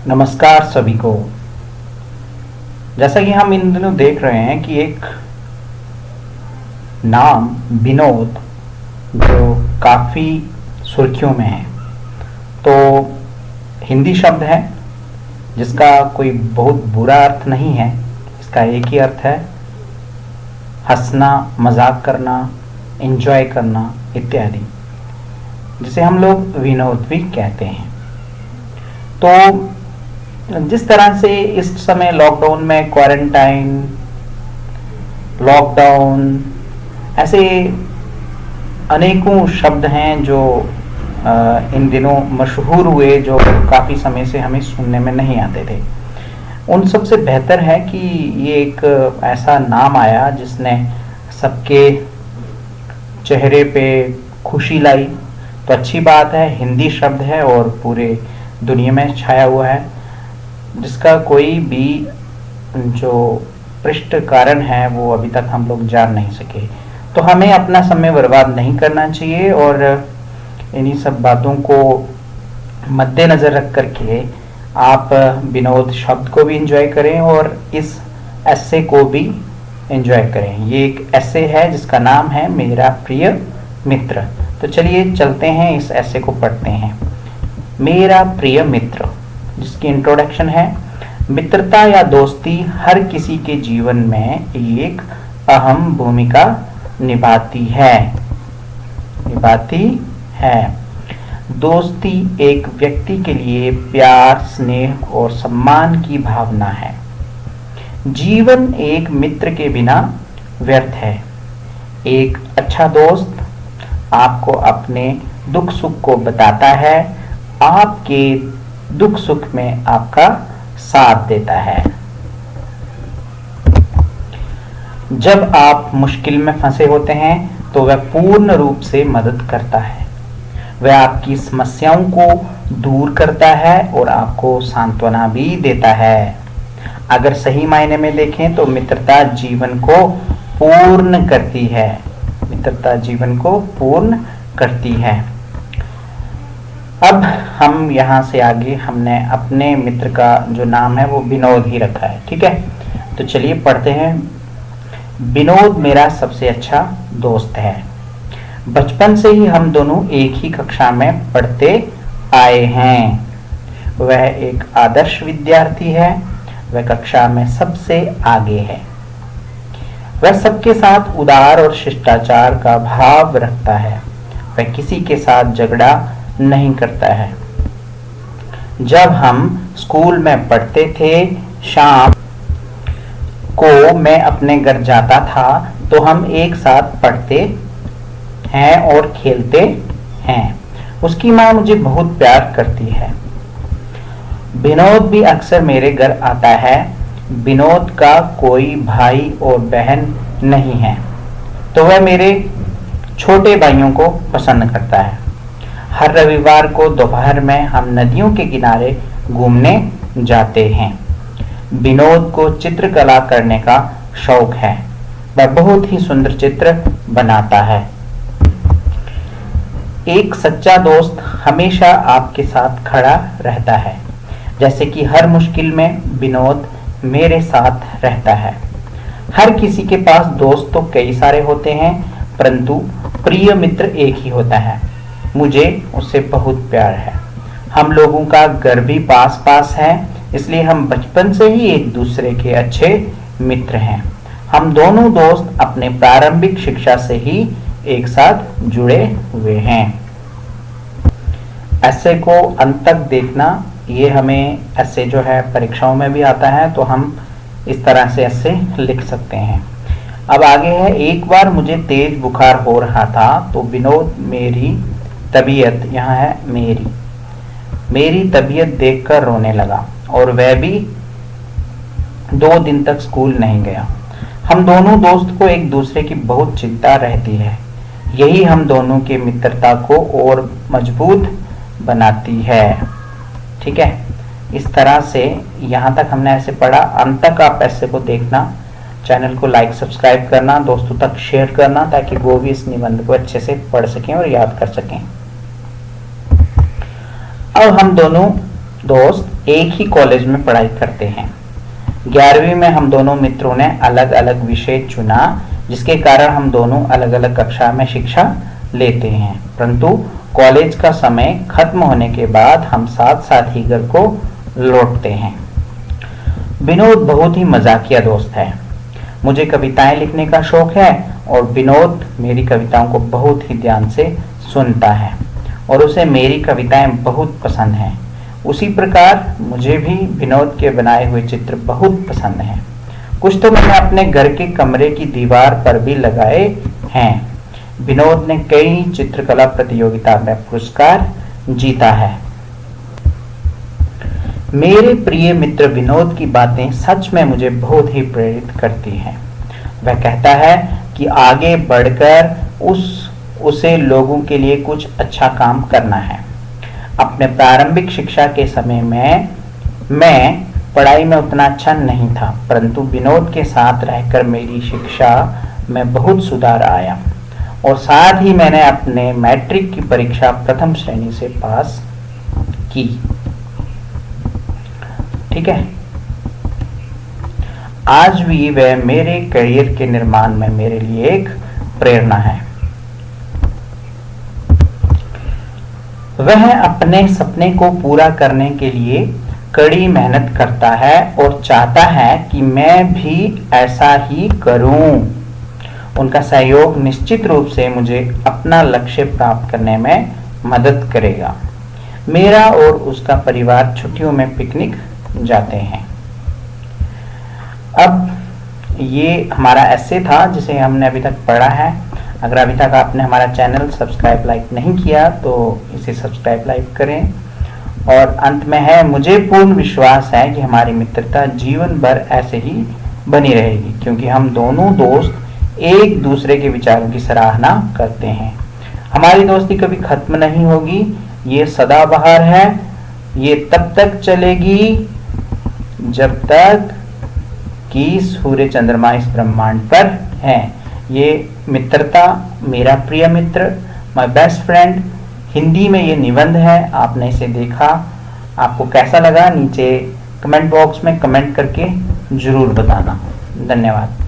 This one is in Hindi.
नमस्कार सभी को। जैसा कि हम इन दिनों देख रहे हैं कि एक नाम विनोद जो काफ़ी सुर्खियों में है, तो हिंदी शब्द है जिसका कोई बहुत बुरा अर्थ नहीं है। इसका एक ही अर्थ है हंसना, मजाक करना, एंजॉय करना इत्यादि, जिसे हम लोग विनोद भी कहते हैं। तो जिस तरह से इस समय लॉकडाउन में क्वारंटाइन, लॉकडाउन, ऐसे अनेकों शब्द हैं जो इन दिनों मशहूर हुए, जो काफ़ी समय से हमें सुनने में नहीं आते थे। उन सब से बेहतर है कि ये एक ऐसा नाम आया जिसने सबके चेहरे पे खुशी लाई। तो अच्छी बात है, हिंदी शब्द है और पूरे दुनिया में छाया हुआ है, जिसका कोई भी जो पृष्ठ कारण है वो अभी तक हम लोग जान नहीं सके। तो हमें अपना समय बर्बाद नहीं करना चाहिए और इन्हीं सब बातों को मद्देनज़र रख करके आप विनोद शब्द को भी एंजॉय करें और इस एस्से को भी एंजॉय करें। ये एक एस्से है जिसका नाम है मेरा प्रिय मित्र। तो चलिए चलते हैं, इस एस्से को पढ़ते हैं। मेरा प्रिय मित्र, जिसकी इंट्रोडक्शन है, मित्रता या दोस्ती हर किसी के जीवन में एक अहम भूमिका निभाती है। दोस्ती एक व्यक्ति के लिए प्यार, स्नेह और सम्मान की भावना है। जीवन एक मित्र के बिना व्यर्थ है। एक अच्छा दोस्त आपको अपने दुख सुख को बताता है, आपके दुख सुख में आपका साथ देता है। जब आप मुश्किल में फंसे होते हैं तो वह पूर्ण रूप से मदद करता है। वह आपकी समस्याओं को दूर करता है और आपको सांत्वना भी देता है। अगर सही मायने में देखें तो मित्रता जीवन को पूर्ण करती है। मित्रता जीवन को पूर्ण करती है। अब हम यहाँ से आगे हमने अपने मित्र का जो नाम है वो विनोद ही रखा है, ठीक है। तो चलिए पढ़ते हैं। विनोद मेरा सबसे अच्छा दोस्त है। बचपन से ही हम दोनों एक ही कक्षा में पढ़ते आए हैं। वह एक आदर्श विद्यार्थी है। वह कक्षा में सबसे आगे है। वह सबके साथ उदार और शिष्टाचार का भाव रखता है। वह किसी के साथ झगड़ा नहीं करता है। जब हम स्कूल में पढ़ते थे, शाम को मैं अपने घर जाता था तो हम एक साथ पढ़ते हैं और खेलते हैं। उसकी माँ मुझे बहुत प्यार करती है। विनोद भी अक्सर मेरे घर आता है। विनोद का कोई भाई और बहन नहीं है, तो वह मेरे छोटे भाइयों को पसंद करता है। हर रविवार को दोपहर में हम नदियों के किनारे घूमने जाते हैं। विनोद को चित्रकला करने का शौक है। वह बहुत ही सुंदर चित्र बनाता है। एक सच्चा दोस्त हमेशा आपके साथ खड़ा रहता है। जैसे कि हर मुश्किल में विनोद मेरे साथ रहता है। हर किसी के पास दोस्त तो कई सारे होते हैं, परंतु प्रिय मित्र एक ही होता है। मुझे उससे बहुत प्यार है। हम लोगों का घर भी पास पास है, इसलिए हम बचपन से ही एक दूसरे के अच्छे मित्र हैं। हम दोनों दोस्त अपने प्रारंभिक शिक्षा से ही एक साथ जुड़े हुए हैं। ऐसे को अंत तक देखना, ये हमें ऐसे जो है परीक्षाओं में भी आता है, तो हम इस तरह से ऐसे लिख सकते हैं। अब आगे है, एक बार मुझे तेज बुखार हो रहा था तो विनोद मेरी तबीयत, यहाँ है मेरी तबीयत देखकर रोने लगा और वह भी 2 दिन तक स्कूल नहीं गया। हम दोनों दोस्त को एक दूसरे की बहुत चिंता रहती है। यही हम दोनों की मित्रता को और मजबूत बनाती है, ठीक है। इस तरह से यहाँ तक हमने ऐसे पढ़ा। अंत तक आप ऐसे को देखना, चैनल को लाइक सब्सक्राइब करना, दोस्तों तक शेयर करना, ताकि वो भी इस निबंध को अच्छे से पढ़ सकें और याद कर सकें। अब हम दोनों दोस्त एक ही कॉलेज में पढ़ाई करते हैं। 11वीं में हम दोनों मित्रों ने अलग अलग विषय चुना, जिसके कारण हम दोनों अलग अलग कक्षा में शिक्षा लेते हैं, परंतु कॉलेज का समय खत्म होने के बाद हम साथ साथ ही घर को लौटते हैं। विनोद बहुत ही मजाकिया दोस्त है। मुझे कविताएं लिखने का शौक है और विनोद मेरी कविताओं को बहुत ही ध्यान से सुनता है और उसे मेरी कविताएं बहुत पसंद हैं। उसी प्रकार मुझे भी विनोद के बनाए हुए चित्र बहुत पसंद हैं। कुछ तो मैंने अपने घर के कमरे की दीवार पर भी लगाए हैं। विनोद ने कई चित्रकला प्रतियोगिता में पुरस्कार जीता है। मेरे प्रिय मित्र विनोद की बातें सच में मुझे बहुत ही प्रेरित करती हैं। वह कहता है कि आगे बढ़कर उसे लोगों के लिए कुछ अच्छा काम करना है। अपने प्रारंभिक शिक्षा के समय में मैं पढ़ाई में उतना अच्छा नहीं था, परंतु विनोद के साथ रहकर मेरी शिक्षा में बहुत सुधार आया और साथ ही मैंने अपने मैट्रिक की परीक्षा प्रथम श्रेणी से पास की। ठीक है, आज भी वह मेरे करियर के निर्माण में मेरे लिए एक प्रेरणा है। वह अपने सपने को पूरा करने के लिए कड़ी मेहनत करता है और चाहता है कि मैं भी ऐसा ही करूं। उनका सहयोग निश्चित रूप से मुझे अपना लक्ष्य प्राप्त करने में मदद करेगा। मेरा और उसका परिवार छुट्टियों में पिकनिक जाते हैं। अब ये हमारा एस्से था जिसे हमने अभी तक पढ़ा है। अगर अभी तक आपने हमारा चैनल सब्सक्राइब लाइक नहीं किया तो इसे सब्सक्राइब लाइक करें। और अंत में है, मुझे पूर्ण विश्वास है कि हमारी मित्रता जीवन भर ऐसे ही बनी रहेगी, क्योंकि हम दोनों दोस्त एक दूसरे के विचारों की सराहना करते हैं। हमारी दोस्ती कभी खत्म नहीं होगी, ये सदाबहार है। ये तब तक चलेगी जब तक कि सूर्य चंद्रमा इस ब्रह्मांड पर है। ये मित्रता, मेरा प्रिय मित्र, माय बेस्ट फ्रेंड, हिंदी में ये निबंध है। आपने इसे देखा, आपको कैसा लगा नीचे कमेंट बॉक्स में कमेंट करके जरूर बताना। धन्यवाद।